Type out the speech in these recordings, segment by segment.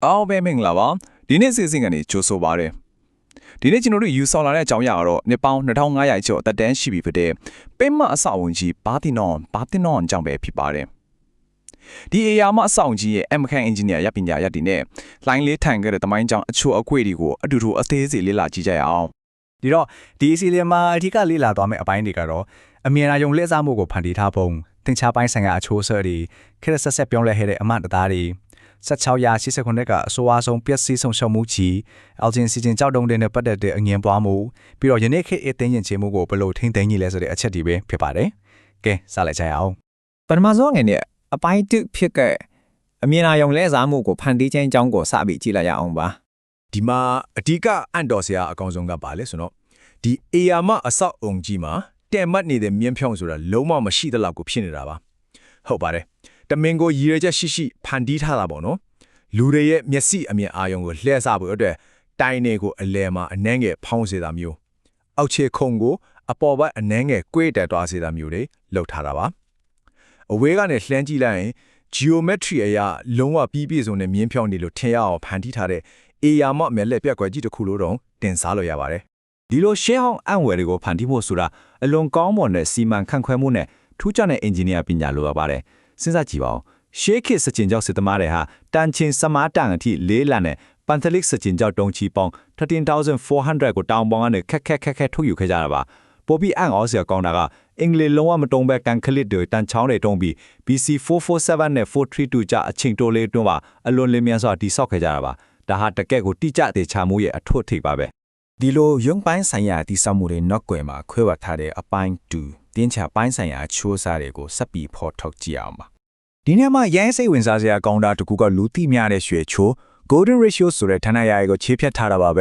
အော်ပဲမင်္ဂလာပါဒီနေ့စီစဉ်ကနေကြိုဆိုပါရစေဒီနေ့ကျွန်တော်တို့ယူဆောင်လာတဲ့အကြောင်းအရာကတော့နှစ်ပေါင်း2500ကျော်တက်တန်းရှိပြီဖြစ်တဲ့ပင်မအဆောက်အုံကြီးဘာတီနော်အကြောင်းပဲဖြစ်ပါတယ်ဒီအရာမအဆောက်အုံကြီးရဲ့အမခန့်အင်ဂျင်နီယာရပ်ပညာရပ်တည်နဲ့လိုင်းလေးထိုင်ခဲ့တဲ့တမိုင်းကြောင်အချို့အခွေတွေကိုအတူတူအသေးစိတ်လေ့လာကြည့်ကြရအောင်ဒီတော့ဒီအစီအစဉ်မှာအထူးကလေ့လာသွားမယ့်အပိုင်းတွေကတော့အမြင်အာရုံလက်စားမှုကိုဖန်တီးထားပုံသင်္ချာပိုင်းဆိုင်ရာအချိုးအဆတွေခက်ဆက်ပြောင်းလဲခဲ့တဲ့အမတ်သားတွေ1689ကအဆိုအဆုံးပျက်စီးဆုံးရှုံးမှုကြီးအဂျင်စီဂျင်ကြောက်တုံးတဲ့ပတ်သက်တဲ့အငင်းပွားမှုပြီးတော့ယနေ့ခေတ်အသိဉာဏ်ချမှုကိုဘယ်လိုထိန်းသိမ်းရလဲဆိုတဲ့အချက်တွေပဲဖြစ်ပါတယ်။ကဲစလိုက်ကြရအောင်ပထမဆုံးအနေနဲ့အပိုင်း1ဖြစ်ကအမြင်အာရုံလက်စားမှုကိုဖန်တီးခြင်းအကြောင်းကိုစပြီးကြည့်လိုက်ရအောင်ပါဒီမှာအဓိကအန်တော်စရာအကောင်ဆုံးကပါလဲဆိုတော့ဒီအေယာမအဆောက်အုံကြီးမှာတဲ့မှတ်နေတဲ့မြင်းဖြောင်းဆိုတာလုံးဝမရှိသလောက်ကိုဖြစ်နေတာပါဟုတ်ပါတယ်တမင်ကိုရည်ရချက်ရှိဖန်တီးထားတာပေါ့နော်လူတွေရဲ့မျက်စိအမြင်အာရုံကိုလှည့်စားဖို့အတွက်တိုင်းတွေကိုအလဲမှာအနှမ်းငယ်ဖောင်းစေတာမျိုးအောက်ခြေခုံကိုအပေါ်ဘက်အနှမ်းငယ်ကွေးတက်သွားစေတာမျိုးတွေလုပ်ထားတာပါအဝေးကနေလှမ်းကြည့်လိုက်ရင် geometry အရာလုံးဝပြီးပြည့်စုံတဲ့မြင်းဖြောင်းတွေလို့ထင်ရအောင်ဖန်တီးထားတဲ့အေယာမမဲလက်ပြက်ကွက်ကြီးတစ်ခုလို့တော့တင်စားလို့ရပါတယ်ဒီလိုရှေးဟောင်းအံ့ဝယ်တွေကိုဖန်တီးဖို့ဆိုတာအလွန်ကောင်းမွန်တဲ့စီမံခန့်ခွဲမှုနဲ့ထူးခြားတဲ့အင်ဂျင်နီယာပညာလိုရပါတယ်စဉ်းစားကြည့်ပါဦးရှေးခေတ်စကြင်ကြောက်စစ်သမားတွေဟာတန်ချင်းစမားတန်အထိလေးလံနဲ့ပန်သလစ်စကြင်ကြောက်တုံးချီပေါင်း13400ကိုတောင်ပေါင်းကနေခက်ထုတ်ယူခဲ့ကြတာပါပေါ်ပြီးအံ့ဩစရာကောင်းတာကအင်္ဂလိပ်လုံးဝမတုံးပဲကန်ခလစ်တွေတန်ချောင်းတွေတုံးပြီး BC 447နဲ့432ကြအချိန်တိုလေးတွန်းပါအလွန်လင်းမြန်စွာတိဆောက်ခဲ့ကြတာပါဒါဟာတကယ့်ကိုတိကျတဲ့ချမှုရဲ့အထွတ်ထိပ်ပါပဲဒီလိုရုံပိုင်းဆိုင်ရာတိဆောက်မှုတွေနောက်ွယ်မှာခွဲဝေထားတဲ့အပိုင်း2တင်းချပိုင်းဆိုင်ရာချိုးစားတွေကိုစပ်ပြီးဖော်ထုတ်ကြည့်အောင်ပါဒီနေ့မှာရိုင်းစိတ်ဝင်စားစရာကောင်းတာတကူကလူသိများတဲ့ရွှေချိုး golden ratio ဆိုတဲ့ဌာနရာကိုခြေဖြတ်ထားတာပါပဲ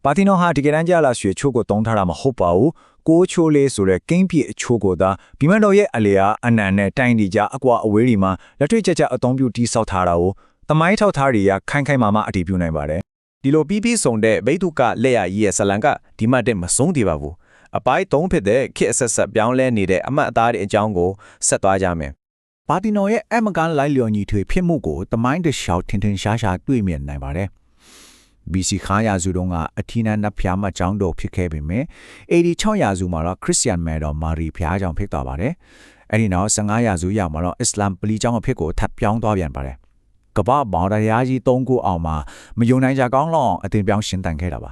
ပါတီနိုဟာဒီကရန်ကြလာရွှေချိုးကိုတုံးထားတာမဟုတ်ပါဘူးကိုချိုးလေးဆိုတဲ့ကိန်းပြည့်အချိုးကိုသာဘီမန်တော်ရဲ့အလေအားအနံနဲ့တိုင်းဒီကြအကွာအဝေးဒီမှာလက်တွေ့ကျအသုံးပြုတိဆောက်ထားတာကိုသမိုင်းထောက်ထားတွေကခိုင်မာအတည်ပြုနိုင်ပါတယ်ဒီလိုပြီးဆုံးတဲ့ဗိတုကလက်ရကြီးရဲ့ဇလံကဒီမှတက်မဆုံးသေးပါဘူးအပိုင်း3ဖြစ်တဲ့ခေတ်ဆက်ပြောင်းလဲနေတဲ့အမှတ်အသားတွေအကြောင်းကိုဆက်သွားကြမယ်ပါတီနိုရဲ့အမကန်လိုက်လျော်ညီထွေဖြစ်မှုကိုတမိုင်းတလျှောက်ထင်ရှားတွေ့မြင်နိုင်ပါတယ်BC ခါရာစုတုန်းကအထီးနာနတ်ဖျားမကျောင်းတော်ဖြစ်ခဲ့ပေမဲ့86ရာစုမှာတော့ခရစ်ယာန်မဲတော်မာရီဖျားကျောင်းဖြစ်သွားပါတယ်အဲ့ဒီနောက်15ရာစုရောက်မှာတော့အစ္စလာမ်ပလီကျောင်းအဖြစ်ကိုထပ်ပြောင်းသွားပြန်ပါတယ်ကမ္ဘာမောင်တရားကြီး3ခုအောင်မှာမယုံနိုင်ကြကောင်းလောက်အတင်ပြောင်းရှင်းတန်ခဲ့တာပါ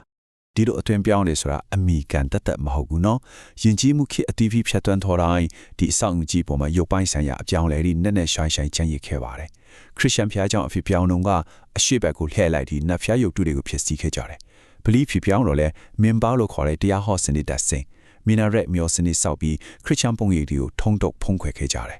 ဒီလိုအသွင်ပြောင်းနေဆိုတာအမိကန်တက်မဟုတ်ဘူးနော်ယဉ်ကျေးမှုခေတ်အတီးဖြတ်သွန်းထော်တိုင်းဒီအဆောင်ကြီးပေါ်မှာရုပ်ပိုင်းဆိုင်ရာအပြောင်းလဲတွေနဲ့ရှိုင်းချမ်းရစ်ခဲ့ပါတယ်ခရစ်ယာန်ဖျားကြောင့်အဖြစ်ပြောင်းတော့ကအရှိဘက်ကိုလှည့်လိုက်ပြီးနတ်ဖျားရုပ်တုတွေကိုဖြစ်စီခဲ့ကြတယ်ဗလီဖြစ်ပြောင်းတော့လဲမင်ပေါလို့ခေါ်တဲ့တရားဟောစနစ်တက်စင်မီနာရက်မျိုးစနစ်ဆောက်ပြီးခရစ်ယာန်ပုံရိပ်တွေကိုထုံတုပ်ဖုံးခွဲခဲ့ကြတယ်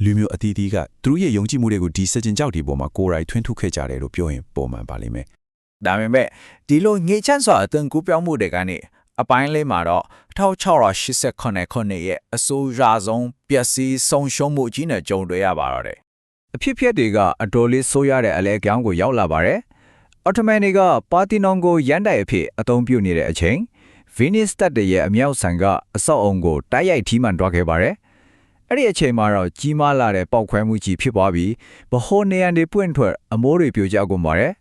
လူမျိုးအသီးသီးကသူတို့ရဲ့ယုံကြည်မှုတွေကိုဒီစကြင်ကြောက်ဒီပေါ်မှာကိုယ်တိုင်ထွန်းထုတ်ခဲ့ကြတယ်လို့ပြောရင်ပုံမှန်ပါလိမ့်မယ်ဒါပေမဲ့ဒီလိုငေးချမ်းစွာအသွင်ကူးပြောင်းမှုတွေကနေအပိုင်းလေးမှာတော့1689ခုနှစ်ရဲ့အဆိုးရာဆုံးပျက်စီးဆုံးရှုံးမှုကြီးနဲ့ကြုံတွေ့ရပါတော့တယ်အဖြစ်အပျက်တွေကအတော်လေးဆိုးရတဲ့အလဲကြောင်းကိုရောက်လာပါတယ်အော်တိုမန်တွေကပါတီနောင်ကိုရန်တိုက်အဖြစ်အသုံးပြုနေတဲ့အချိန်ဗီနီစ်တပ်တွေရဲ့အမြောက်ဆန်ကအဆောက်အုံကိုတိုက်ရိုက်ထိမှန်သွားခဲ့ပါတယ်အဲ့ဒီအချိန်မှာတော့ကြီးမားလာတဲ့ပေါက်ခွဲမှုကြီးဖြစ်သွားပြီးဗဟိုနေရန်တွေပွင့်ထွက်အမိုးတွေပြိုကျကုန်ပါတယ်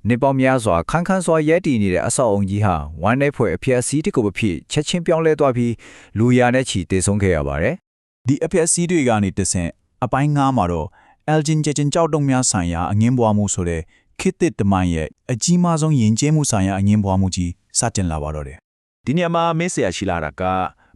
နေပေါများစွာခန်းခန်းစွာရဲတည်နေတဲ့အဆောက်အုံကြီးဟာဝမ်းနဲ့ဖွဲ့အဖြစ်အစည်းတစ်ခုဖြစ်ချက်ချင်းပြောင်းလဲသွားပြီးလူရနဲ့ချီတည်ဆုံးခဲ့ရပါတယ်ဒီအဖြစ်အစည်းတွေကနေတဆင့်အပိုင်း9မှာတော့အယ်ဂျင်ကြောက်တုံများဆိုင်ရာအငင်းပွားမှုဆိုတဲ့ခေတ်သစ်တမိုင်းရဲ့အကြီးမားဆုံးယဉ်ကျေးမှုဆိုင်ရာအငင်းပွားမှုကြီးစတင်လာပါတော့တယ်ဒီနေရာမှာမေးစရာရှိလာတာက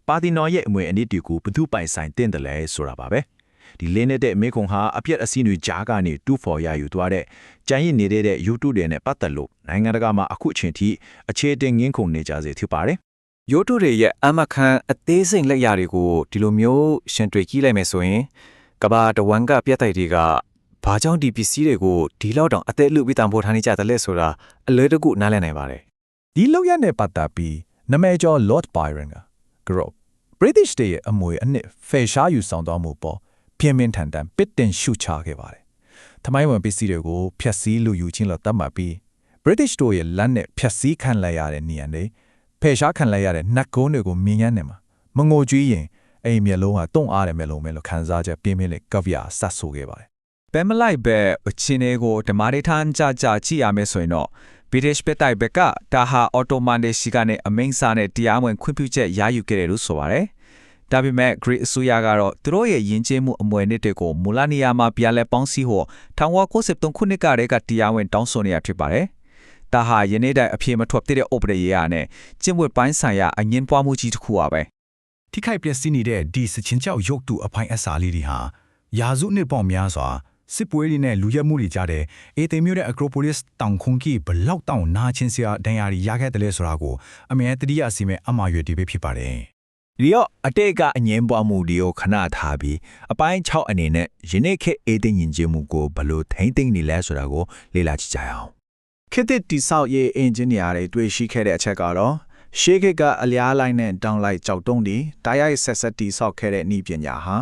ပါတီနော်ရဲ့အမွေအနှစ်တွေကိုဘယ်သူပိုင်ဆိုင်တင်တယ်လဲဆိုတာပါပဲဒီလင်းနေတဲ့မေခွန်ဟာအပြက်အစည်းတွေကြားကနေ24ရယူသွားတဲ့ကြံရည်နေတဲ့ YouTube တွေနဲ့ပတ်သက်လို့နိုင်ငံတကာမှာအခုအချိန်ထိအခြေတင်ငင်းခုန်နေကြစေဖြစ်ပါတယ်ရုပ်တုတွေရဲ့အမခန်းအသေးစိတ်လက်ရာတွေကိုဒီလိုမျိုးရှင်တွေ့ကြည့်လိုက်မယ်ဆိုရင်ကဘာတဝန်ကပြက်တိုက်တွေကဘာကြောင့်ဒီပစ္စည်းတွေကိုဒီလောက်တောင်အသက်လူပြီးတံပိုးထားနေကြတယ်လဲဆိုတာအလွယ်တကူနားလည်နိုင်ပါတယ်ဒီလောက်ရတဲ့ပတ်သက်ပြီးနာမည်ကျော် Lord Byron က Group British တွေရဲ့အမွေအနှစ်ဖယ်ရှားယူဆောင်သွားမှုပေါ်ပြင်းထန်ပစ်တင်ရှုချခဲ့ပါတယ်။သမိုင်းဝင်ပစ္စည်းတွေကိုဖျက်ဆီးလူယူခြင်းလို့သတ်မှတ်ပြီး British တို့ရဲ့လက်နဲ့ဖျက်ဆီးခံလိုက်ရတဲ့နေရာတွေဖယ်ရှားခံလိုက်ရတဲ့နတ်ကုန်းတွေကိုမြင်ရနေမှာမငိုကြွေးရင်အိမ်မျက်လုံးဟာတုံ့အားတယ်မျက်လုံးပဲလို့ခံစားချက်ပြင်းပြင်းလေးကဗျာဆက်ဆိုခဲ့ပါတယ် ဘယ်မလိုက်ပဲအချင်းတွေကိုဓမာရီထန်ကြကြည့်ရမယ်ဆိုရင်တော့ British ပဲတိုက်ဘက်ကဒါဟာ Ottoman ရှိကနေအမိန့်စာနဲ့တရားဝင်ခွင့်ပြုချက်ရယူခဲ့တယ်လို့ဆိုပါတယ်။ဒါပေမဲ့ Greek အစိုးရကတော့သူတို့ရဲ့ယဉ်ကျေးမှုအမွေအနှစ်တွေကိုမူလနေရာမှာပြန်လည်ပေါင်းစည်းဖို့1993ခုနှစ်ကတည်းကတရားဝင်တောင်းဆိုနေရဖြစ်ပါတယ်။ဒါဟာယနေ့တိုင်အပြေမထွက်တဲ့ ဥပဒေရေးရနဲ့ကျင့်ဝတ်ပိုင်းဆိုင်ရာအငင်းပွားမှုကြီးတစ်ခုပါပဲ။ ထိခိုက်ပျက်စီးနေတဲ့ဒီစချင်းကြောက်ရုပ်တုအပိုင်းအစာလေးတွေဟာရာစုနှစ်ပေါင်းများစွာစစ်ပွဲတွေနဲ့လူရဲမှုတွေကြတဲ့အေသင်မြို့တဲ့ Acropolis တောင်ခုန်ကြီးဘလောက်တောင်နာချင်းစရာဒဏ်ရာတွေရခဲ့တယ်လဲဆိုတာကိုအမြဲတတိယအစီမဲ့အမှားရွယ်ဒီပဲဖြစ်ပါတယ်။ဒီတော့အတိတ်ကအငင်းပွားမှုတွေကိုခဏထားပြီးအပိုင်း6အနေနဲ့ယနေ့ခေတ်အေသင်ယဉ်ကျေးမှုကိုဘလို့ထိမ့်သိမ့်နေလဲဆိုတာကိုလေ့လာကြည့်ကြအောင်။ခေတ်သစ်တိဆောက်ရေးအင်ဂျင်နီယာတွေတွေ့ရှိခဲ့တဲ့အချက်ကတော့ရှေးခေတ်ကအလျားလိုက်နဲ့တောင်းလိုက်ကြောက်တုံးတီတိုက်ရိုက်ဆက်ဆက်တိဆောက်ခဲ့တဲ့ဤပညာဟာ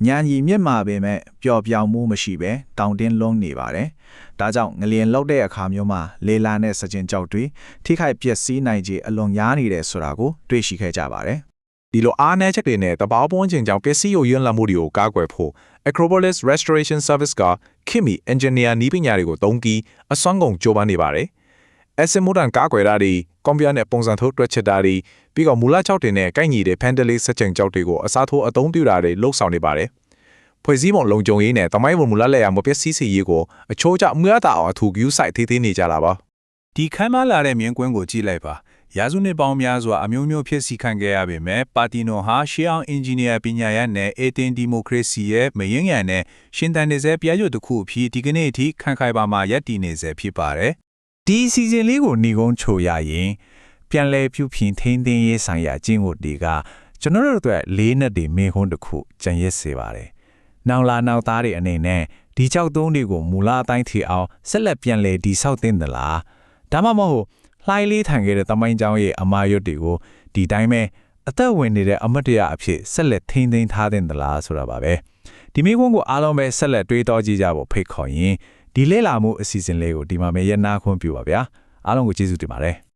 ဉာဏ်ရည်မြင့်မှာပဲမဲ့ပျော်ပြောင်မှုမရှိပဲတောင်တင်းလုံးနေပါတယ်။ဒါကြောင့်ငလျင်လောက်တဲ့အခါမျိုးမှာလေလာနဲ့စကြင်ကြောက်တွေထိခိုက်ပျက်စီးနိုင်ခြေအလွန်များနေတယ်ဆိုတာကိုတွေ့ရှိခဲ့ကြပါတယ်။ဒီလိုအားနည်းချက်တွေနဲ့တဘာပွန်းချင်းကြောင့်ပျက်စီးယိုယွင်းလာမှုတွေကိုကာကွယ်ဖို့ Acropolis Restoration Service ကခင်မီ engineer နည်းပညာတွေကိုသုံးပြီးအစွမ်းကုန်ကြိုးပမ်းနေပါတယ်။ Acid မိုးတန်ကားကွယ်တာတွေကွန်ပျူတာနဲ့ပုံစံထုတ်တွက်ချက်တာတွေပြီးတော့မူလ6တင်နဲ့ကိုက်ညီတဲ့ Pendley စက်ချိန်ကြောက်တွေကိုအစားထိုးအသုံးပြုတာတွေလှုပ်ဆောင်နေပါတယ်။ဖွဲ့စည်းပုံလုံခြုံရေးနဲ့တမိုင်းဝင်မူလလက်ရမပျက်စီးစေရေးကိုအချိုးကျမွေးတာအောင်အထူးကူးဆိုင်သေးသေးနေကြတာပါ။ဒီခိုင်းမလာတဲ့မြင်းကွင်းကိုကြည့်လိုက်ပါ။ရာစုနှစ်ပေါင်းများစွာအမျိုးမျိုးဖြစ်စီခံခဲ့ရပေမဲ့ပါတီနိုဟာရှေးအောင်အင်ဂျင်နီယာပညာရပ်နဲ့အေတင်ဒီမိုကရေစီရဲ့မယင်းရံနဲ့ရှင်သန်နေစေပြရွတ်တစ်ခုအဖြစ်ဒီကနေ့အထိခံခိုင်ပါမှာရပ်တည်နေစေဖြစ်ပါတယ်။ဒီစီဇန်လေးကိုညီကုန်းချိုရရင်ပြန်လဲပြုပြင်ထိန်းသိမ်းရေးဆိုင်ရာကျင့်ဝတ်တွေကကျွန်တော်တို့အတွက်လေးနက်တွေမေခွန်းတစ်ခုကြံရစ်စေပါတယ်။နောင်လာနောက်သားတွေအနေနဲ့ဒီကြောက်သုံးတွေကိုမူလအတိုင်းထီအောင်ဆက်လက်ပြန်လဲဒီဆောက်တင်သလား။ဒါမှမဟုတ်လှိုင်းလေးထန်ခဲ့တဲ့တမိုင်းကြောင်းရဲ့အမာရွတ်တွေကိုဒီတိုင်းပဲအသက်ဝင်နေတဲ့အမတ်တရားအဖြစ်ဆက်လက်ထိန်းသိမ်းထားတဲ့သလားဆိုတာပါပဲ။ဒီမေခွန်းကိုအားလုံးပဲဆက်လက်တွေးတောကြည့်ကြဖို့ဖိတ်ခေါ်ရင်ဒီလဲလာမှုအစီအစဉ်လေးကိုဒီမှာပဲရနာခွင့်ပြုပါဗျာ။အားလုံးကိုကျေးဇူးတင်ပါတယ်။